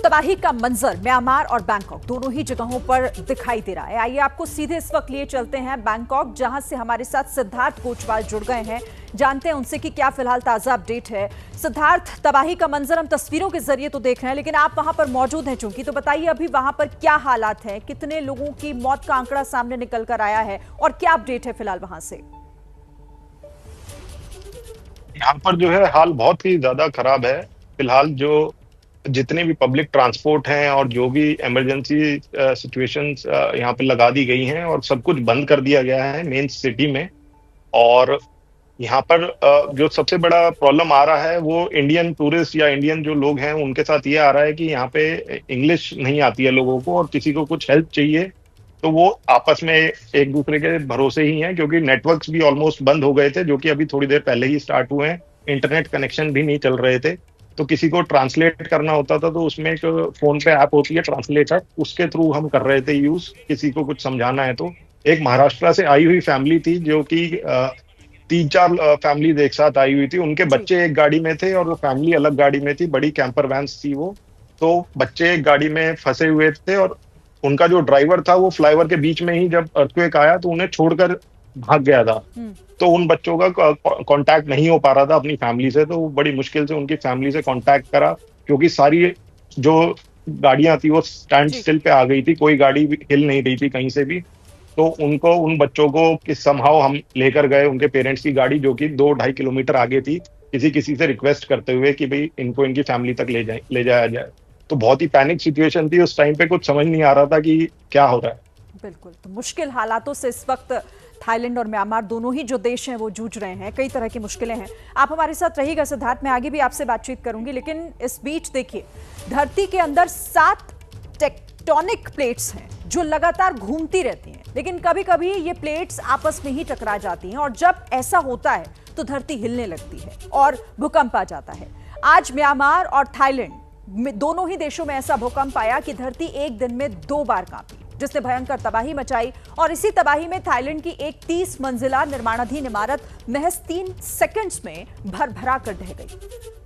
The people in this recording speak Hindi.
तबाही का मंजर म्यांमार और बैंकॉक दोनों ही जगहों पर दिखाई दे रहा है। आइए आपको सीधे इस वक्त लिए चलते हैं बैंकॉक, जहां से हमारे साथ सिद्धार्थ कोचवाल जुड़ गए हैं। जानते हैं उनसे कि क्या फिलहाल ताजा अपडेट है। सिद्धार्थ, तबाही का मंजर हम तस्वीरों के जरिए तो देख रहे हैं, लेकिन आप वहां पर मौजूद हैं चूंकि, तो बताइए अभी वहां पर क्या हालात हैं, कितने लोगों की मौत का आंकड़ा सामने निकल कर आया है और क्या अपडेट है फिलहाल वहां से? यहाँ पर जो है हाल बहुत ही ज्यादा खराब है। फिलहाल जो जितने भी पब्लिक ट्रांसपोर्ट हैं और जो भी इमरजेंसी सिचुएशंस यहाँ पे लगा दी गई हैं और सब कुछ बंद कर दिया गया है मेन सिटी में। और यहाँ पर जो सबसे बड़ा प्रॉब्लम आ रहा है वो इंडियन टूरिस्ट या इंडियन जो लोग हैं उनके साथ ये आ रहा है कि यहाँ पे इंग्लिश नहीं आती है लोगों को, और किसी को कुछ हेल्प चाहिए तो वो आपस में एक दूसरे के भरोसे ही हैं, क्योंकि नेटवर्क्स भी ऑलमोस्ट बंद हो गए थे, जो कि अभी थोड़ी देर पहले ही स्टार्ट हुए हैं। इंटरनेट कनेक्शन भी नहीं चल रहे थे, तो किसी को ट्रांसलेट करना होता था तो उसमें एक फोन पे ऐप होती है ट्रांसलेटर, उसके थ्रू हम कर रहे थे यूज, किसी को कुछ समझाना है तो। एक महाराष्ट्र से आई हुई फैमिली थी जो कि 3-4 फैमिलीज एक साथ आई हुई थी, उनके जी। बच्चे एक गाड़ी में थे और वो फैमिली अलग गाड़ी में थी, बड़ी कैंपर वैन्स थी वो। तो बच्चे एक गाड़ी में फंसे हुए थे और उनका जो ड्राइवर था वो फ्लाईओवर के बीच में ही जब अर्थक्वेक आया तो उन्हें छोड़कर भाग गया था। तो उन बच्चों का कांटेक्ट नहीं हो पा रहा था अपनी फैमिली से, तो वो बड़ी मुश्किल से उनकी फैमिली से कांटेक्ट करा, क्योंकि सारी जो गाड़ियां थी वो स्टैंड जी। स्टिल पे आ गई थी, कोई गाड़ी भी हिल नहीं रही थी कहीं से भी। तो उनको, उन बच्चों को किस समहाउ हम लेकर गए उनके पेरेंट्स की गाड़ी, जो कि 2-2.5 किलोमीटर आगे थी, किसी किसी से रिक्वेस्ट करते हुए कि भाई इनको इनकी फैमिली तक ले जाया जाए। तो बहुत ही पैनिक सिचुएशन थी उस टाइम पे, कुछ समझ नहीं आ रहा था कि क्या हो रहा है। बिल्कुल, तो मुश्किल हालातों से इस वक्त थाईलैंड और म्यांमार दोनों ही जो देश हैं वो जूझ रहे हैं। कई तरह की मुश्किलें हैं। आप हमारे साथ रहिएगा सिद्धार्थ, मैं आगे भी आपसे बातचीत करूंगी, लेकिन इस बीच देखिए, धरती के अंदर 7 टेक्टोनिक प्लेट्स हैं जो लगातार घूमती रहती हैं, लेकिन कभी कभी ये प्लेट्स आपस में ही टकरा जाती हैं और जब ऐसा होता है तो धरती हिलने लगती है और भूकंप आ जाता है। आज म्यांमार और थाईलैंड दोनों ही देशों में ऐसा भूकंप आया कि धरती एक दिन में 2 बार कांपी, जिसने भयंकर तबाही मचाई। और इसी तबाही में थाईलैंड की एक 30 मंजिला निर्माणाधीन इमारत महज 3 सेकंड्स में भरभरा कर ढह गई।